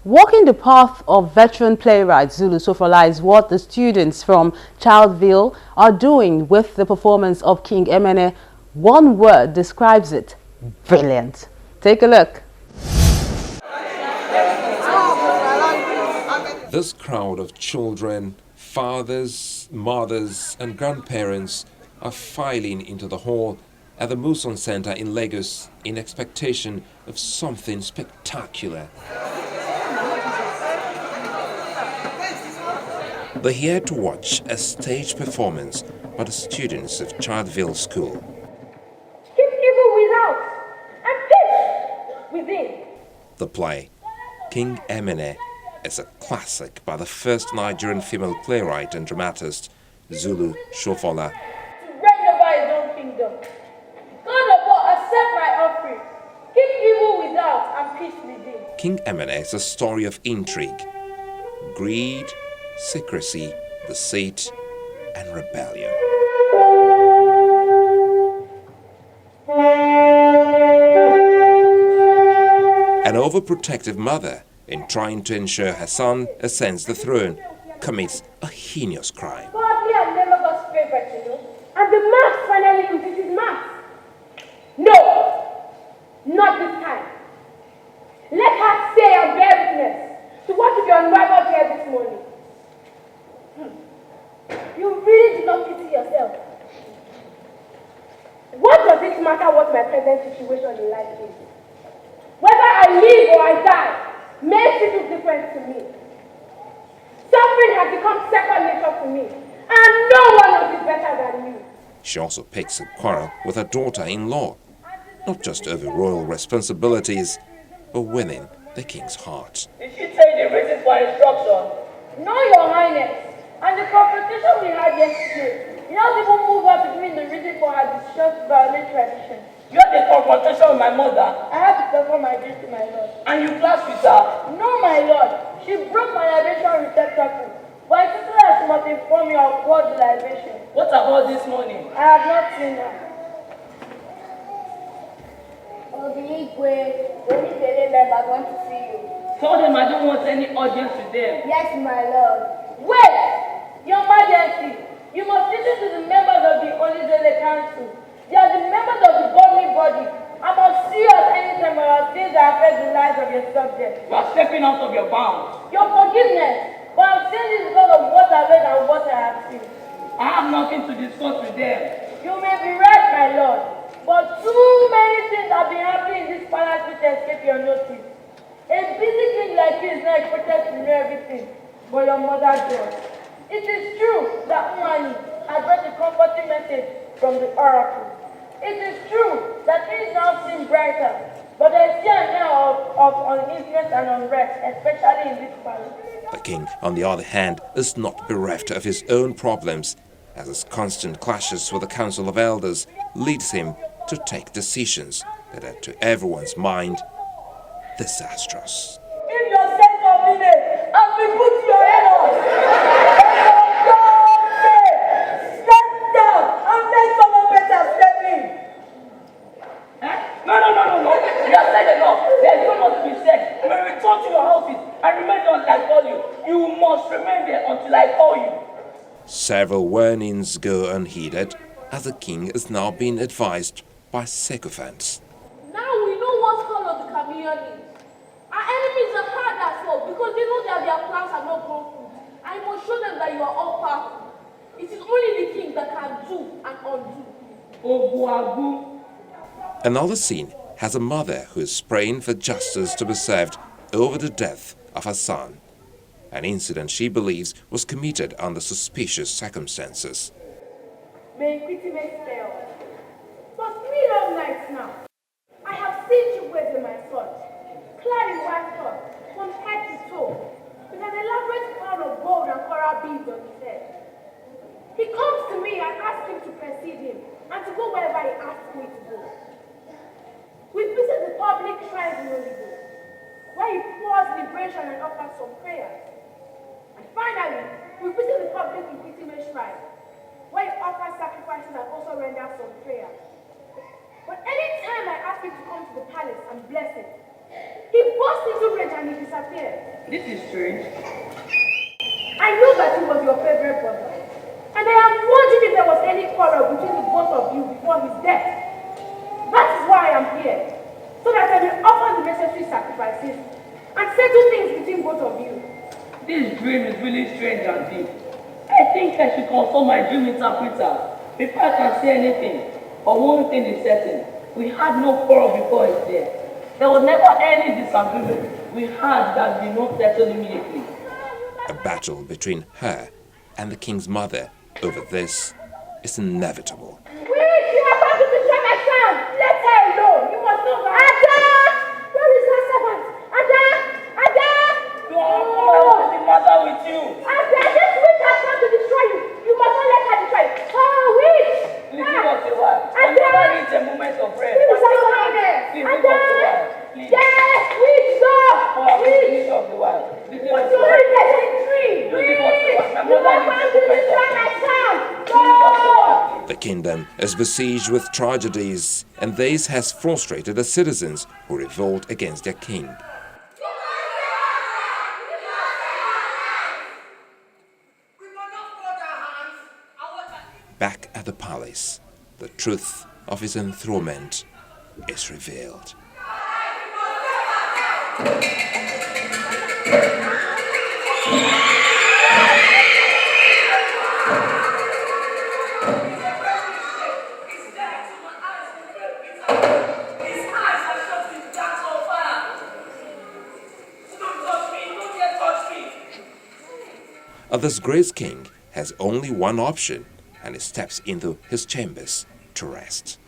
Walking the path of veteran playwright Zulu Sofola is what the students from Childville are doing with the performance of King Emene. One word describes it: brilliant. Take a look. This crowd of children, fathers, mothers and grandparents are filing into the hall at the Muson Center in Lagos in expectation of something spectacular. They're here to watch a stage performance by the students of Childville School. Keep evil without and peace within. The play, King Emene, is a classic by the first Nigerian female playwright and dramatist, Zulu Sofola. To reign over his own kingdom. God of all, accept my offering. Keep evil without and peace within. King Emene is a story of intrigue, greed, secrecy, deceit, and rebellion. An overprotective mother, in trying to ensure her son ascends the throne, commits a heinous crime. Godly and never God's favorite, you know. And the mask finally uses his mask. No, not this time. Let her say and bear witness to what you unraveled here this morning. You really do not pity yourself. What does it matter what my present situation in life is? Whether I live or I die makes little difference to me. Suffering has become second nature to me, and no one knows it better than you. She also picks a quarrel with her daughter-in-law, not just over royal responsibilities, but winning the king's heart. Did she tell you the reason for instruction? No, Your Highness. And the confrontation we had yesterday, you don't even move up to giving the reason for her decision to violate tradition. You had a confrontation with my mother, I had to perform my duty, my lord. and you clashed with her. No, my lord. She broke my libation receptacle. But I told her she must inform me of God's libation. What about this morning? I have not seen her. Oh, the Igwe, only the members want to see you. Tell them I don't want any audience with them. Yes, my lord. Wait! Your Majesty, you must listen to the members of the Olidele Council. They are the members of the governing body. I must see us anytime about things that affect the lives of your subjects. You are stepping out of your bounds. Your forgiveness, but I'm saying this because of what I've read and what I have seen. I have nothing to discuss with them. You may be right, my lord, but too many things have been happening in this palace which escape your notice. A busy king like you is not expected to know everything, but your mother does. It is true that Emene has brought a comforting message from the oracle. It is true that things now seem brighter, but there is still an air of uneasiness and unrest, especially in this palace. The king, on the other hand, is not bereft of his own problems, as his constant clashes with the Council of Elders leads him to take decisions that are, to everyone's mind, disastrous. In your sense of village, and we put your head on. Step down and make someone better step in. No. You have said enough. There is no more to be said. When we return to your houses and remain until I call you, you must remain there until I call you. Several warnings go unheeded, as the king is now being advised by sycophants. Now we know what color the chameleon is. Our enemies are hard as well because they know that their plans are not grown fruit. And you must show them that you are all powerful. It is only the king that can do and undo. Obuagu. Another scene has a mother who is praying for justice to be served over the death of her son, an incident she believes was committed under suspicious circumstances. May pity may spare us. For 3 long nights now, I have seen you with my son, clad in white cloth, from head to toe, with an elaborate crown of gold and coral beads on his head. He comes to me and asks him to precede him and to go wherever he asks me to go. We visit the public shrines in Holy Ghost, where he pours liberation and offers some prayers. And finally, we visit the public Inquisitive shrine, where he offers sacrifices and also renders some prayers. But any time I ask him to come to the palace and bless it, he bursts into rage and he disappears. This is strange. I know that he was your favorite brother. And I am wondering if there was any quarrel between the both of you before his death. That is why I am here. So that I will offer the necessary sacrifices and settle things between both of you. This dream is really strange and deep. I think I should consult my dream interpreter before I can say anything. But one thing is certain, we had no quarrel before his death. There was never any disagreement. We had that we not settled immediately. A battle between her and the king's mother over this is inevitable. Wait, you are about to destroy my son. Let her alone. You must know that. Ada! Where is her servant? Ada! Ada! What is the matter with you? Ada, this witch has come to destroy you. You must not let her destroy you. Oh, witch! Please give us a while. I never reach a moment of rest. Who is her highness? Please give us a while. Please. Yes, witch, go! Please Witch! give us a while. Please give What's us a your while. highness? Witch! You are about to destroy my son. Go! The kingdom is besieged with tragedies, and this has frustrated the citizens who revolt against their king. Back at the palace, the truth of his enthronement is revealed. A disgraced king has only one option, and he steps into his chambers to rest.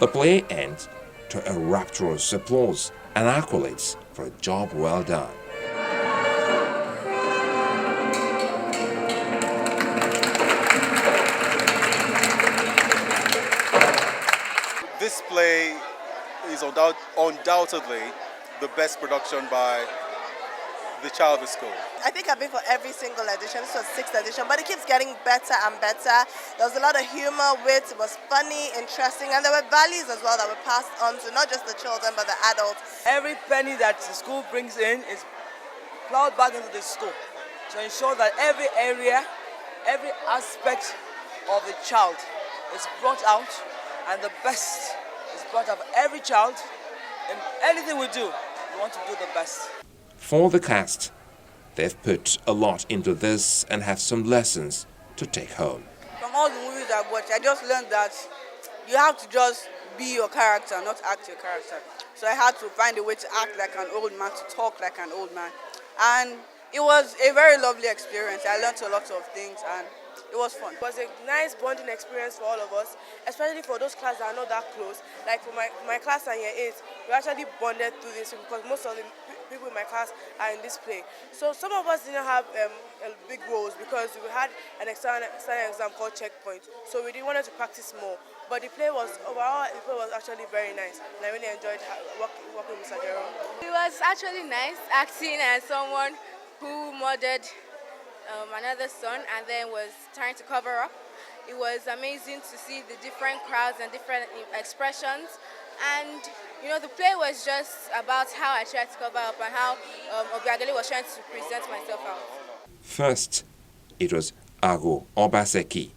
The play ends to a rapturous applause and accolades for a job well done. This play is undoubtedly the best production by the Childville School. I think I've been for every single edition. This was 6th edition, but it keeps getting better and better. There was a lot of humor, wit, it was funny, interesting, and there were values as well that were passed on to not just the children but the adults. Every penny that the school brings in is plowed back into the school to ensure that every area, every aspect of the child is brought out, and the best is brought out of every child. In anything we do, we want to do the best. For the cast, they've put a lot into this and have some lessons to take home. From all the movies I've watched, I just learned that you have to just be your character, not act your character. So I had to find a way to act like an old man, to talk like an old man. And it was a very lovely experience. I learned a lot of things and it was fun. It was a nice bonding experience for all of us, especially for those classes that are not that close. Like for my class in year 8, we actually bonded through this because most of the people in my class are in this play. So some of us didn't have big roles because we had an external exam called Checkpoint. So we wanted to practice more. But the play was, overall, the play was actually very nice. And I really enjoyed working with Mr. Jerome. It was actually nice acting as someone who murdered another son and then was trying to cover up. It was amazing to see the different crowds and different expressions. And, you know, the play was just about how I tried to cover up and how Obiageli was trying to present myself out. First, it was Ago Obaseki,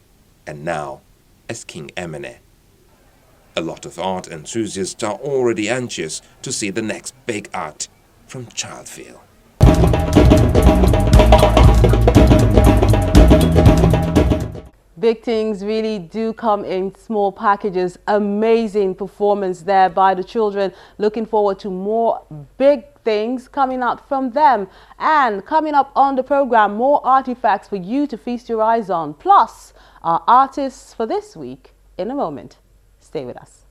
and now as King Emene. A lot of art enthusiasts are already anxious to see the next big act from Childville. Big things really do come in small packages. Amazing performance there by the children. Looking forward to more big things coming out from them. And coming up on the program, more artifacts for you to feast your eyes on. Plus, our artists for this week in a moment. Stay with us.